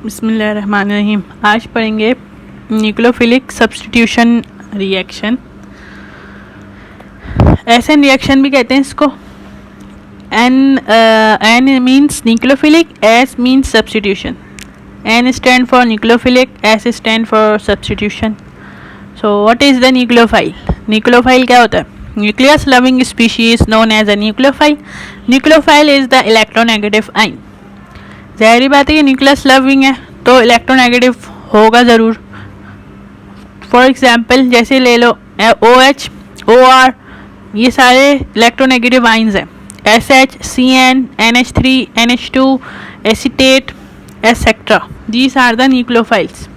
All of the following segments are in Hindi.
बिस्मिल्लाहिर्रहमानिर्रहीम। आज पढ़ेंगे nucleophilic substitution reaction. SN reaction भी कहते हैं इसको। N means nucleophilic, S means substitution. N stand for nucleophilic, S stand for substitution. So what is the nucleophile? Nucleophile क्या होता है? Nucleus loving species known as a nucleophile. Nucleophile is the electronegative ion. ज़ाहिर बात है कि न्यूक्लियस लविंग है तो इलेक्ट्रोनेगेटिव होगा ज़रूर। फॉर एग्जांपल जैसे ले लो OH, OR, ये सारे इलेक्ट्रोनेगेटिव आइंस हैं। SH, CN, NH3, NH2, acetate etcetera, these are the nucleophiles.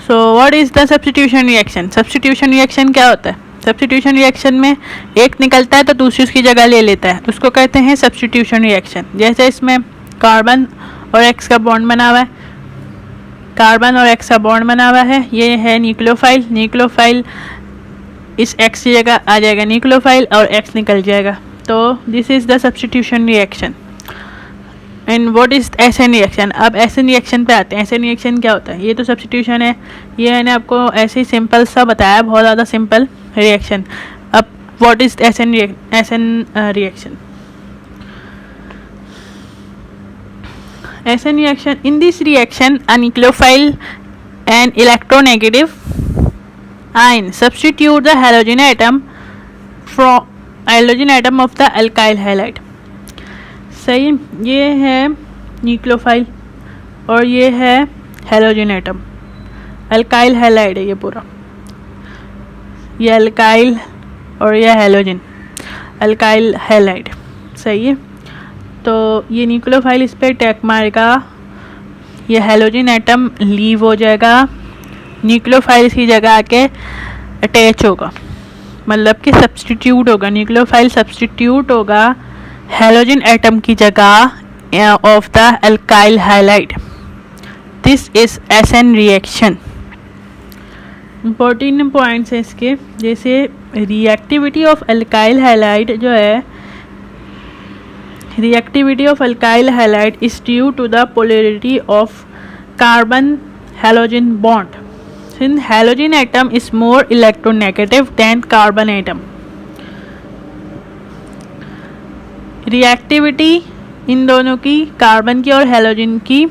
So what is the substitution reaction? Substitution reaction क्या होता है? सब्स्टिट्यूशन रिएक्शन में एक निकलता है तो दूसरी उसकी जगह ले लेता है, उसको कहते हैं सब्स्टिट्यूशन रिएक्शन। जैसे इसमें कार्बन और X का बॉन्ड बना हुआ है, कार्बन और X का बॉन्ड बना हुआ है, ये है न्यूक्लियोफाइल। न्यूक्लियोफाइल इस X की जगह आ जाएगा न्यूक्लियोफाइल और X निकल जाएगा, तो this is the substitution reaction. And what is SN reaction? अब एसएन रिएक्शन पे आते हैं। एसएन रिएक्शन क्या होता है? ये तो सब्स्टिट्यूशन है, ये मैंने आपको ऐसे ही सिंपल सा बताया, बहुत ज़्यादा सिंपल रिएक्शन। अब what is SN reaction? SN reaction, in this reaction a nucleophile and electronegative ion substitute the halogen atom of the alkyl halide। सही, ये है न्यूक्लियोफाइल और ये है हेलोजन एटम। अल्काइल हैलाइड है ये पूरा, ये अल्काइल और ये हेलोजन, अल्काइल हैलाइड। सही है, तो ये न्यूक्लियोफाइल इस पर अटैक मारेगा, ये हेलोजन एटम लीव हो जाएगा, न्यूक्लियोफाइल इसकी जगह आके अटैच होगा, मतलब कि सब्स्टिट्यूट होगा। न्यूक्लियोफाइल सब्स्टिट्यूट होगा हेलोजन एटम की जगह of the alkyl halide. This is SN reaction. Important points हैं इसके, जैसे रिएक्टिविटी ऑफ अल्काइल हैलाइड जो है, reactivity of alkyl halide is due to the polarity of carbon halogen bond. Since halogen atom is more electronegative than carbon atom. Reactivity in दोनों की, कार्बन की और हेलोजन की,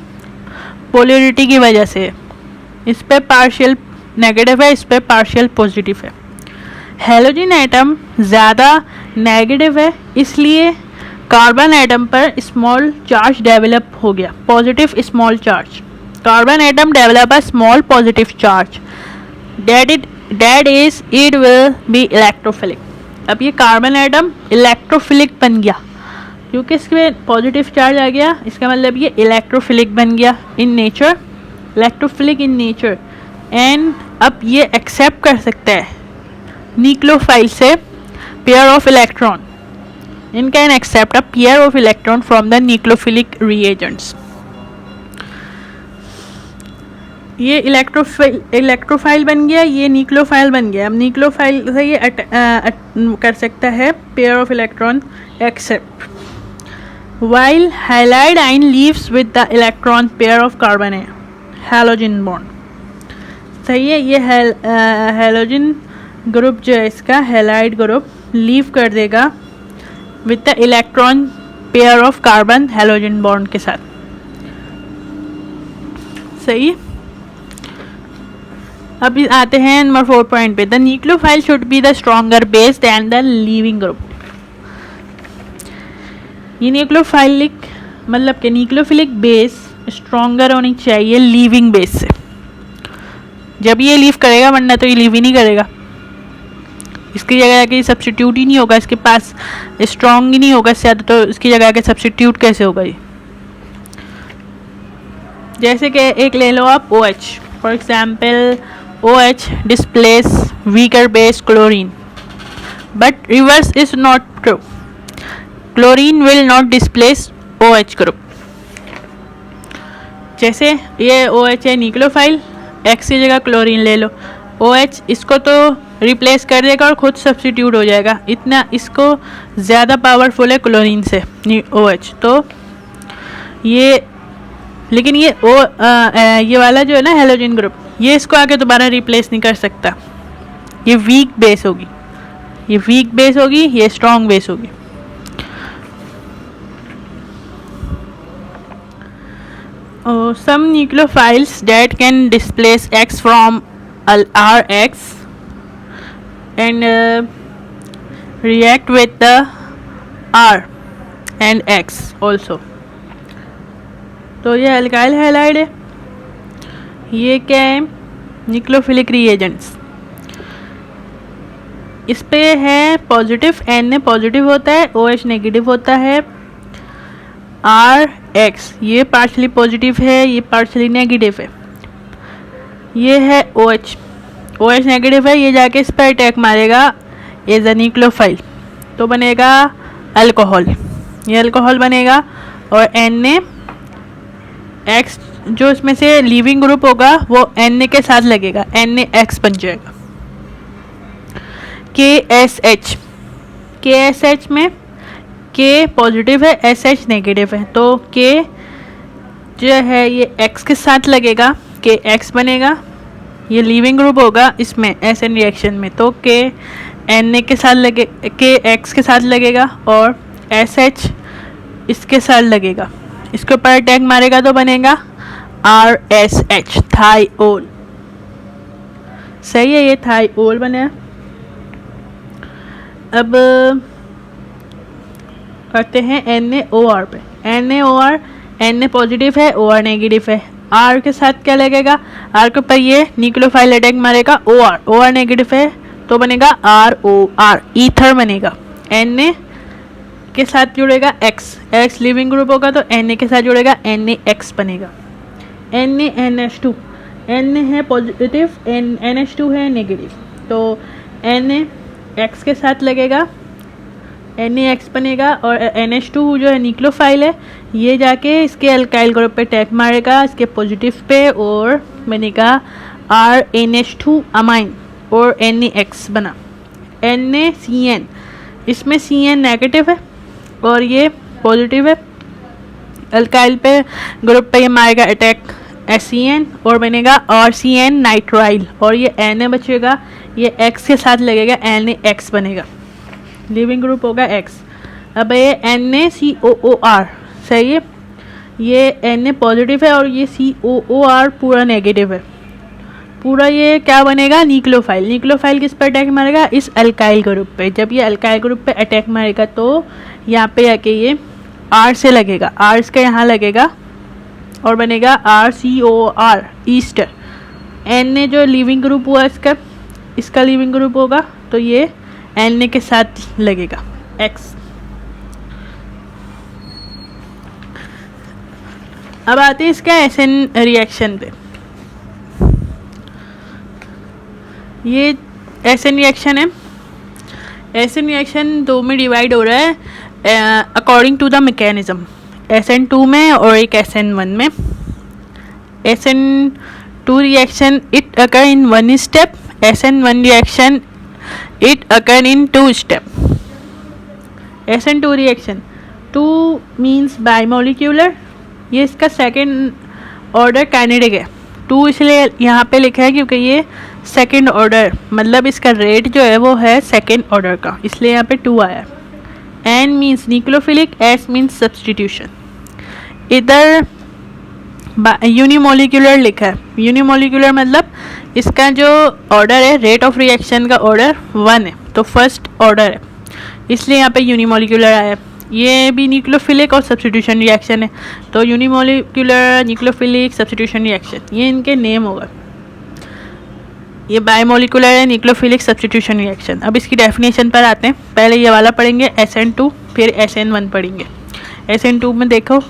पोलैरिटी की वजह से, इस पे पार्शियल नेगेटिव है, इस पे पार्शियल पॉजिटिव है। हेलोजन एटम ज़्यादा नेगेटिव है, इसलिए कार्बन एटम पर स्मॉल चार्ज डेवलप हो गया, positive small charge. Carbon atom develop a small positive charge that is it will be electrophilic. अब ये कार्बन एटम इलेक्ट्रोफिलिक बन गया क्योंकि इसमें पॉजिटिव चार्ज आ गया, इसका मतलब ये इलेक्ट्रोफिलिक बन गया in nature, electrophilic in nature. And अब ये एक्सेप्ट कर सकता है न्यूक्लियोफाइल से pair of electron, in can accept a pair of electron from the nucleophilic reagents. ये इलेक्ट्रोफाइल बन गया, ये न्यूक्लियोफाइल बन गया। अब न्यूक्लियोफाइल से ये कर सकता है pair of electron accept, while halide ion leaves with the electron pair of carbon halogen bond। सही है, ये हेलोजन ग्रुप जो है इसका, हैलाइड ग्रुप लीव कर देगा with the electron pair of carbon halogen bond के साथ। सही। अब आते हैं नंबर 4 पॉइंट पे। The nucleophile should be the stronger base than the leaving group. ये न्यूक्लियोफाइलिक मतलब कि न्यूक्लियोफिलिक बेस स्ट्रॉन्गर होनी चाहिए लीविंग बेस से, जब ये लीव करेगा, वरना तो ये लीव ही नहीं करेगा, इसकी जगह आके सब्स्टिट्यूट ही नहीं होगा, इसके पास स्ट्रॉन्ग ही नहीं होगा इससे ज़्यादा, तो इसकी जगह आके सब्स्टिट्यूट कैसे होगा ये? जैसे कि एक ले लो आप OH, for example OH displace weaker base chlorine, but reverse is not true. Chlorine will not displace OH group. जैसे ये OH है न्यूक्लियोफाइल, X की जगह क्लोरीन ले लो, OH इसको तो रिप्लेस कर देगा और खुद सब्स्टिट्यूट हो जाएगा, इतना इसको ज़्यादा पावरफुल है क्लोरीन से OH। तो ये लेकिन ये ये वाला जो है ना हेलोजन ग्रुप, ये इसको आगे दोबारा रिप्लेस नहीं कर सकता। ये वीक बेस होगी, ये वीक बेस होगी, ये स्ट्रॉन्ग बेस होगी। Some nucleophiles that can displace X from Rx and react with the R and X also. तो ये अल्काइल हैलाइड है। ये क्या है? Nucleophilic reagents. इस पे है पॉजिटिव, Na पॉजिटिव होता है, OH नेगेटिव होता है, Rx ये पार्शली पॉजिटिव है, ये पार्शली नेगेटिव है। ये है OH नेगेटिव है, ये जाके इस पर अटैक मारेगा एज अ न्यूक्लियोफाइल, तो बनेगा अल्कोहल, ये अल्कोहल बनेगा। और NaX जो इसमें से लीविंग ग्रुप होगा वो Na के साथ लगेगा, NaX बन जाएगा। KSH में K पॉजिटिव है, SH नेगेटिव है, तो K जो है ये X के साथ लगेगा, KX बनेगा। ये लीविंग ग्रुप होगा इसमें SN रिएक्शन में, तो K Na के साथ KX के साथ लगेगा और SH इसके साथ लगेगा, इसके ऊपर अटैक मारेगा तो बनेगा RSH, थाइओल। सही है, ये थाइओल बने। अब करते हैं NaOR पे। NaOR, Na पॉजिटिव है, OR नेगेटिव है। R के साथ क्या लगेगा? R के ऊपर ये न्यूक्लियोफाइल अटैक मारेगा, OR नेगेटिव है तो बनेगा ROR, ईथर बनेगा। Na के साथ जुड़ेगा X लिविंग ग्रुप होगा तो Na के साथ जुड़ेगा NaX बनेगा। NaNH2, Na है पॉजिटिव, NH2 है नेगेटिव, तो NaX के साथ लगेगा, NaX बनेगा। और NH2 जो है न्यूक्लियोफाइल है, ये जाके इसके अल्काइल ग्रुप पे अटैक मारेगा, इसके पॉजिटिव पे, और बनेगा RNH2 अमाइन और NaX बना। NaCN, इसमें Cn नेगेटिव है और ये पॉजिटिव है, अल्काइल पे ग्रुप पे ये मारेगा अटैक SCN और बनेगा RCN नाइट्राइल, और ये Na बचेगा, ये X के साथ लगेगा, NaX बनेगा, लिविंग ग्रुप होगा X। अब ये NaCOOR, सही है, ये Na पॉजिटिव है और ये COOR पूरा नेगेटिव है, पूरा ये क्या बनेगा? न्यूक्लियोफाइल किस पर अटैक मारेगा? इस अल्काइल ग्रुप पे। जब ये अल्काइल ग्रुप पे अटैक मारेगा तो यहाँ पे आके ये R से लगेगा, R इसका यहाँ लगेगा और बनेगा RCOR, ईस्टर। Na जो लिविंग ग्रुप हुआ इसका लिविंग ग्रुप होगा तो ये Na के साथ लगेगा, X। अब आते हैं इसका SN रिएक्शन पे। ये SN रिएक्शन है। SN रिएक्शन दो में डिवाइड हो रहा है according to the mechanism, SN2 में और एक SN1 में। SN2 reaction it occur in 1 step, SN1 reaction it occur in 2 step. SN2 reaction, 2 means bimolecular, ये इसका सेकेंड ऑर्डर काइनेटिक है। 2 इसलिए यहाँ पे लिखा है क्योंकि ये सेकेंड ऑर्डर, मतलब इसका रेट जो है वो है सेकेंड ऑर्डर का, इसलिए यहाँ पे 2 आया। N means nucleophilic, S means substitution. इधर यूनिमोलिकुलर लिखा है, यूनिमोलिकुलर मतलब इसका जो ऑर्डर है, रेट ऑफ रिएक्शन का ऑर्डर 1 है, तो फर्स्ट ऑर्डर है, इसलिए यहाँ पे यूनिमोलिकुलर आया। ये भी न्यूक्लियोफिलिक और सब्सटीट्यूशन रिएक्शन है, तो यूनिमोलिकुलर, न्यूक्लियोफिलिक, सब्सटीट्यूशन रिएक्शन, ये इनके नेम होगा। ये बायोमोलिकुलर है, न्यूक्लियोफिलिक, सब्सटीट्यूशन रिएक्शन। अब इसकी डेफिनेशन पर आते हैं। पहले ये वाला पढ़ेंगे SN2, फिर SN1 पढ़ेंगे। SN2 में देखो,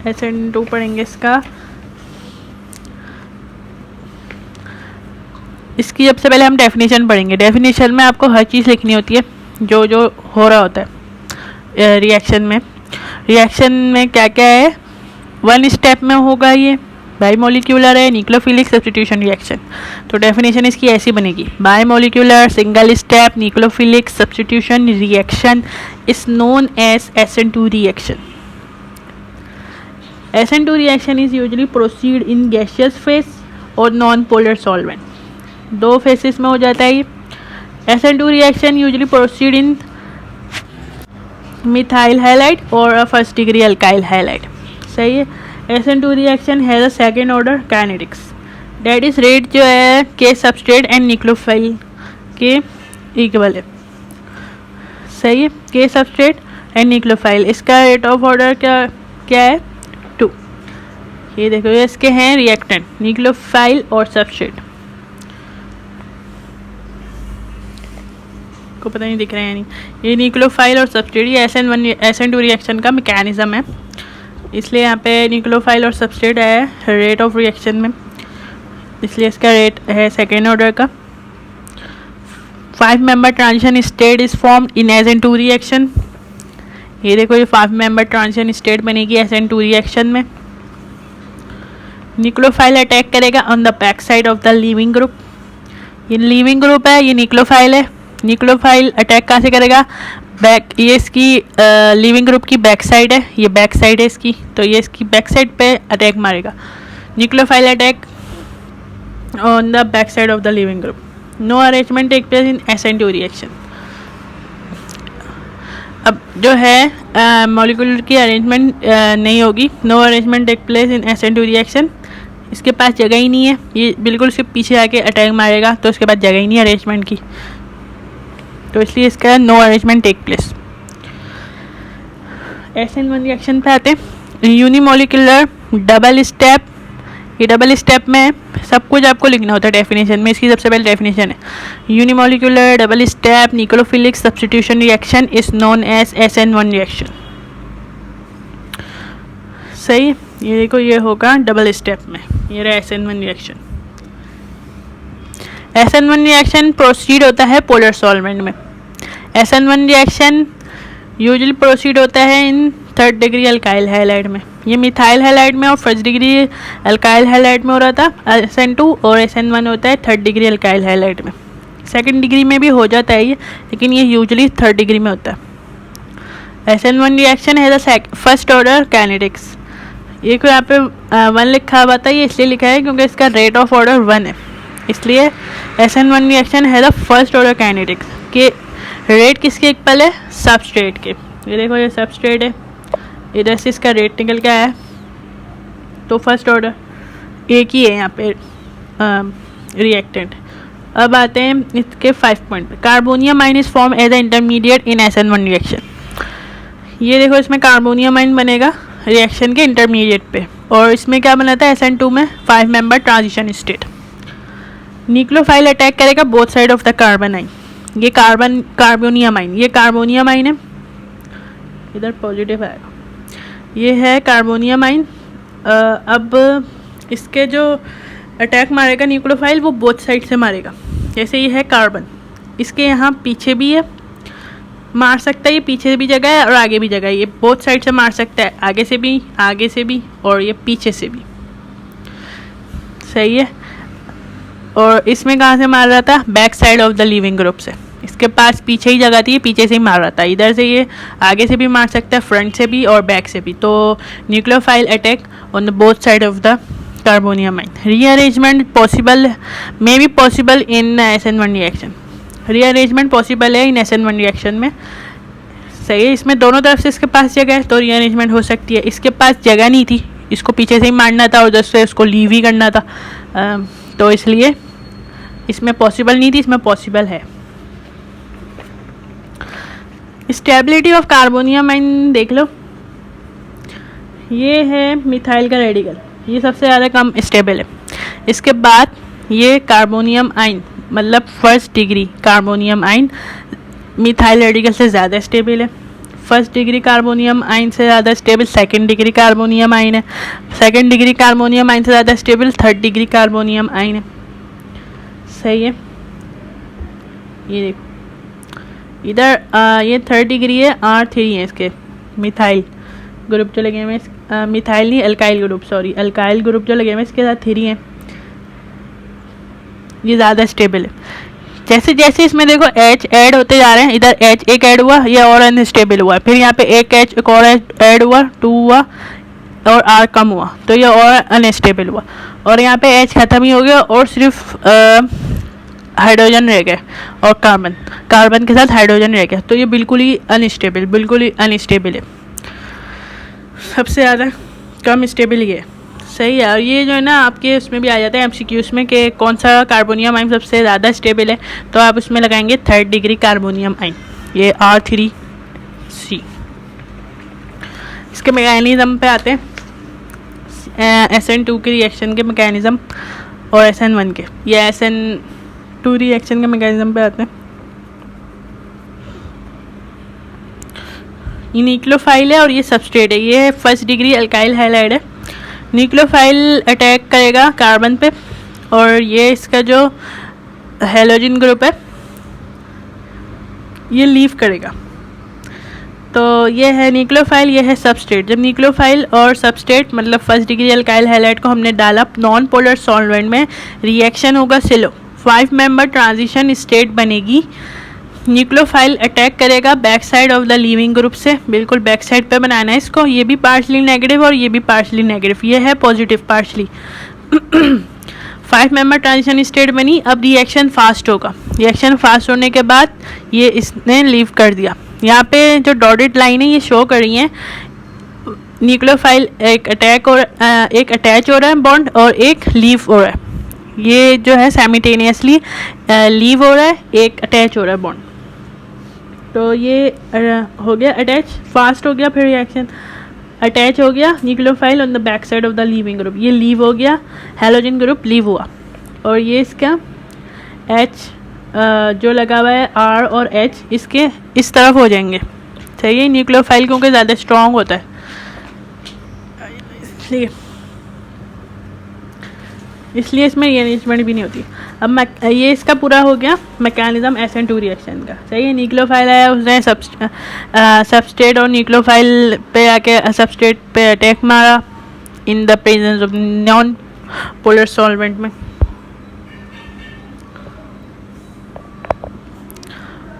SN2 पढ़ेंगे इसका, इसकी सबसे पहले हम डेफिनेशन पढ़ेंगे। डेफिनेशन में आपको हर चीज़ लिखनी होती है जो जो हो रहा होता है रिएक्शन में। रिएक्शन में क्या क्या है, 1 स्टेप में होगा, ये बाइमोलिक्यूलर है, न्यूक्लियोफिलिक, सब्सटीट्यूशन रिएक्शन। तो डेफिनेशन इसकी ऐसी बनेगी, bimolecular single step nucleophilic substitution reaction is known as SN2 reaction. SN2 reaction is usually proceed in gaseous phase और नॉन पोलर सॉल्वेंट, दो फेसेस में हो जाता है ये। SN2 reaction usually proceed in methyl halide और फर्स्ट डिग्री अल्काइल हैलाइड। सही है। SN2 reaction has a second order kinetics, that is rate जो है के सबस्ट्रेट एंड न्यूक्लियोफाइल के इक्वल है। सही है। के सबस्ट्रेट एंड न्यूक्लियोफाइल, इसका रेट ऑफ ऑर्डर क्या है 2। ये देखो ये इसके हैं रिएक्टेंट न्यूक्लियोफाइल और सबस्ट्रेट, को पता नहीं दिख रहे हैं नहीं, ये न्यूक्लियोफाइल और सबस्ट्रेट, ये SN2 रिएक्शन का मैकेनिज्म है, इसलिए यहाँ पे न्यूक्लियोफाइल और सबस्ट्रेट है रेट ऑफ रिएक्शन में, इसलिए इसका रेट है सेकेंड ऑर्डर का। 5 member transition state is form in SN2 reaction. ये देखो ये 5 मेंबर ट्रांजिशन स्टेट बनेगी SN2 रिएक्शन में। न्यूक्लियोफाइल अटैक करेगा on the back side of the leaving group, ये लीविंग ग्रुप है, ये न्यूक्लियोफाइल है। न्यूक्लियोफाइल अटैक कहाँ से करेगा, बैक, ये इसकी लीविंग ग्रुप की बैक साइड है, ये बैक साइड है इसकी, तो ये इसकी बैक साइड पे अटैक मारेगा। Nucleophile attack on the back side of the leaving group. No arrangement take place in SN2 reaction. अब जो है मॉलिक्यूलर की अरेंजमेंट नहीं होगी, no arrangement take place in SN2 reaction, इसके पास जगह ही नहीं है, ये बिल्कुल उसके पीछे आके अटैक मारेगा, तो उसके पास जगह ही नहीं है अरेंजमेंट की, तो इसलिए इसका no arrangement take place. SN1 reaction पे आते हैं। यूनिमोलिकुलर डबल स्टेप, ये डबल स्टेप में सब कुछ आपको लिखना होता है डेफिनेशन में, इसकी सबसे पहले डेफिनेशन है unimolecular double step nucleophilic substitution reaction is known as SN1 reaction. सही, ये देखो ये होगा डबल स्टेप में, ये रहा SN1 reaction. SN1 reaction proceed होता है पोलर सॉल्वेंट में। SN1 रिएक्शन यूजुअली प्रोसीड होता है in third degree alkyl halide में, ये मिथाइल हैलाइड में और फर्स्ट डिग्री अल्काइल हैलाइड में हो रहा था SN2, और SN1 होता है थर्ड डिग्री अल्काइल हैलाइड में। सेकंड डिग्री में भी हो जाता है ये, लेकिन ये यूजुअली थर्ड डिग्री में होता है। SN1 रिएक्शन है द फर्स्ट ऑर्डर काइनेटिक्स, ये को यहाँ पे 1 लिखा हुआ था, ये इसलिए लिखा है क्योंकि इसका रेट ऑफ ऑर्डर 1 है, इसलिए SN1 रिएक्शन है द फर्स्ट ऑर्डर काइनेटिक्स के रेट किसके इक्वल है, सबस्ट्रेट के। ये देखो ये सबस्ट्रेट है, इधर से इसका रेट निकल के आया, तो फर्स्ट ऑर्डर एक ही है यहाँ पे रिएक्टेंट। अब आते हैं इसके 5 पॉइंट पे। Carbonium ion is form as a intermediate in SN1 reaction. ये देखो इसमें कार्बोनियम आइन बनेगा रिएक्शन के इंटरमीडिएट पे, और इसमें क्या बना था SN2 में 5 member transition state. Nucleophile attack करेगा both side of the carbon ion, ये कार्बोनियम आइन, ये कार्बोनियम आइन है, इधर पॉजिटिव आएगा, ये है कार्बोनियम आइन। अब इसके जो अटैक मारेगा न्यूक्लियोफाइल वो बोथ साइड से मारेगा, जैसे ये है कार्बन, इसके यहाँ पीछे भी है, मार सकता है, ये पीछे भी जगह है और आगे भी जगह है, ये बोथ साइड से मार सकता है, आगे से भी और ये पीछे से भी। सही है। और इसमें कहाँ से मार रहा था, back side of the leaving group से, इसके पास पीछे ही जगह थी, पीछे से ही मार रहा था, इधर से ये आगे से भी मार सकता है, फ्रंट से भी और बैक से भी। तो nucleophile attack on the both side of the carbonium ion. Rearrangement possible may be possible in SN1 reaction, rearrangement possible है इन SN1 रिएक्शन में। सही है, इसमें दोनों तरफ से इसके पास जगह है तो रीअरेंजमेंट हो सकती है, इसके पास जगह नहीं थी, इसको पीछे से ही मारना था और उधर से उसको लीव ही करना था, तो इसलिए इसमें पॉसिबल नहीं थी, इसमें पॉसिबल है। स्टेबिलिटी ऑफ कार्बोनियम आइन देख लो, ये है मिथाइल का रेडिकल, ये सबसे ज़्यादा कम स्टेबल है। इसके बाद ये कार्बोनियम आइन मतलब फर्स्ट डिग्री कार्बोनियम आइन मिथाइल रेडिकल से ज़्यादा स्टेबल है। फर्स्ट डिग्री कार्बोनियम आइन से ज़्यादा स्टेबल सेकंड डिग्री कार्बोनियम आइन है, सेकंड डिग्री कार्बोनियम आइन से ज़्यादा स्टेबल थर्ड डिग्री कार्बोनियम आइन है। सही है, ये देखो इधर ये थर्ड डिग्री है, R3 है इसके मिथाइल ग्रुप जो लगे हुए हैं, मिथाइल नहीं alkyl group, sorry alkyl group जो लगे हुए हैं इसके साथ 3 हैं, ये ज़्यादा स्टेबल है। जैसे जैसे इसमें देखो H ऐड होते जा रहे हैं, इधर H एक ऐड हुआ, ये और अनस्टेबल हुआ, फिर यहाँ पे एक H एक और ऐड हुआ, 2 हुआ, और R कम हुआ तो ये और अनस्टेबल हुआ, और यहाँ पे H ख़त्म ही हो गया और सिर्फ हाइड्रोजन रह गया और कार्बन के साथ हाइड्रोजन रह गया, तो ये बिल्कुल ही अनस्टेबल है। सबसे ज़्यादा कम स्टेबल ये है, सही है। और ये जो है ना आपके उसमें भी आ जाता है एमसीक्यूज़ में कि कौन सा कार्बोनियम आइन सबसे ज़्यादा स्टेबल है, तो आप उसमें लगाएंगे 3rd डिग्री कार्बोनियम आइन, ये R3C। इसके मैकेनिज़्म पे आते हैं, SN2 के रिएक्शन के मैकेनिज़्म और SN1 के, ये SN2 रिएक्शन के मैकेनिज़्म पे आते हैं। ये न्यूक्लियोफाइल है और ये सबस्ट्रेट है, ये 1st डिग्री अल्काइल हैलाइड है। न्यूक्लियोफाइल अटैक करेगा कार्बन पे और ये इसका जो हैलोजन ग्रुप है ये लीव करेगा, तो ये है न्यूक्लियोफाइल, ये है सबस्ट्रेट। जब न्यूक्लियोफाइल और सबस्ट्रेट मतलब 1st डिग्री अल्काइल हैलाइड को हमने डाला नॉन पोलर सॉल्वेंट में, रिएक्शन होगा स्लो, 5 मेंबर ट्रांजिशन स्टेट बनेगी। न्यूक्लियोफाइल अटैक करेगा back side of the leaving group से, बिल्कुल बैक साइड पे बनाना है इसको, ये भी पार्शली नेगेटिव और ये भी पार्शली नेगेटिव, ये है positive partially. 5 member transition state बनी, अब रिएक्शन फास्ट होगा, रिएक्शन फास्ट होने के बाद ये इसने लीव कर दिया। यहाँ पे जो डॉटेड लाइन है ये शो कर रही है, न्यूक्लियोफाइल एक अटैच हो रहा है बॉन्ड और एक लीव हो रहा है, ये जो है साइमल्टेनियसली लीव हो रहा है, एक अटैच हो रहा है बॉन्ड, तो ये हो गया अटैच, फास्ट हो गया, फिर रिएक्शन अटैच हो गया nucleophile on the back side of the leaving group, ये लीव हो गया, हैलोजन ग्रुप लीव हुआ, और ये इसका H जो लगा हुआ है R और H इसके इस तरफ हो जाएंगे, सही है। न्यूक्लियोफाइल क्योंकि ज़्यादा स्ट्रॉन्ग होता है इसलिए इसमें ये अरेंजमेंट भी नहीं होती। अब ये इसका पूरा हो गया मैकेनिज्म SN2 रिएक्शन का, सही है। न्यूक्लियोफाइल आया, उसने सबस्ट्रेट और न्यूक्लियोफाइल पे आके सबस्ट्रेट पे अटैक मारा in the presence of non polar solvent में,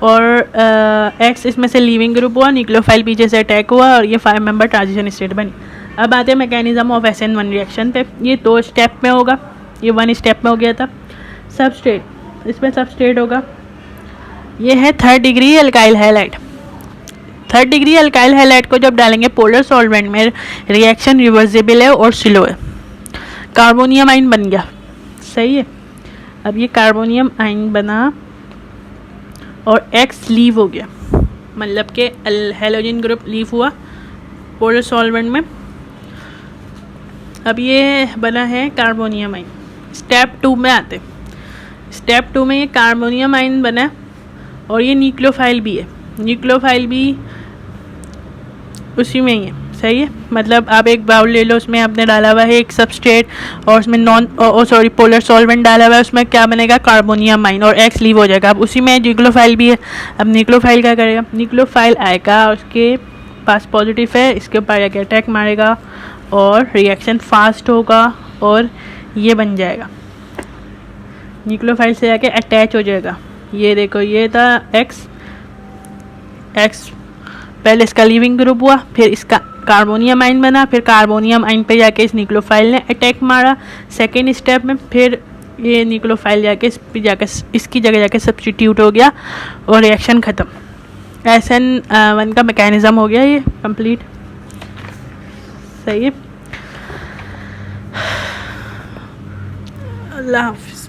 और X इसमें से लीविंग ग्रुप हुआ, न्यूक्लियोफाइल पीछे से अटैक हुआ और ये 5 मेंबर ट्रांजिशन स्टेट बनी। अब आते हैं मैकेनिज्म ऑफ SN1 रिएक्शन पे, ये 2 स्टेप में होगा, ये 1 स्टेप में हो गया था। सबस्ट्रेट, इसमें सबस्ट्रेट होगा, ये है 3rd degree alkyl halide. 3rd degree alkyl halide को जब डालेंगे पोलर सॉल्वेंट में रिएक्शन रिवर्सिबल है और स्लो है, कार्बोनियम आइन बन गया, सही है। अब ये कार्बोनियम आइन बना और X लीव हो गया, मतलब कि हैलोजन ग्रुप लीव हुआ पोलर सॉल्वेंट में। अब ये बना है कार्बोनियम आइन। स्टेप 2 में आते, स्टेप 2 में ये कार्बोनियम आइन बना और ये न्यूक्लियोफाइल भी है, न्यूक्लियोफाइल भी उसी में ही है, सही है। मतलब आप एक बाउल ले लो, उसमें आपने डाला हुआ है एक सबस्ट्रेट और उसमें पोलर सॉल्वेंट डाला हुआ है, उसमें क्या बनेगा कार्बोनियम आइन और X लीव हो जाएगा। अब उसी में न्यूक्लियोफाइल भी है। अब न्यूक्लियोफाइल क्या करेगा, न्यूक्लियोफाइल आएगा, उसके पास पॉजिटिव है, इसके ऊपर आके अटैक मारेगा और रिएक्शन फास्ट होगा और ये बन जाएगा, न्यूक्लियोफाइल से आके अटैच हो जाएगा। ये देखो, ये था X पहले इसका लीविंग ग्रुप हुआ, फिर इसका कार्बोनियम आइन बना, फिर कार्बोनियम आइन पे जाके इस न्यूक्लियोफाइल ने अटैक मारा सेकेंड स्टेप में, फिर ये न्यूक्लियोफाइल जाके इसकी जगह जाके सब्स्टिट्यूट हो गया और रिएक्शन ख़त्म। SN1 का मैकेनिज्म हो गया ये कंप्लीट, सही है। अल्लाह हाफ़िज़।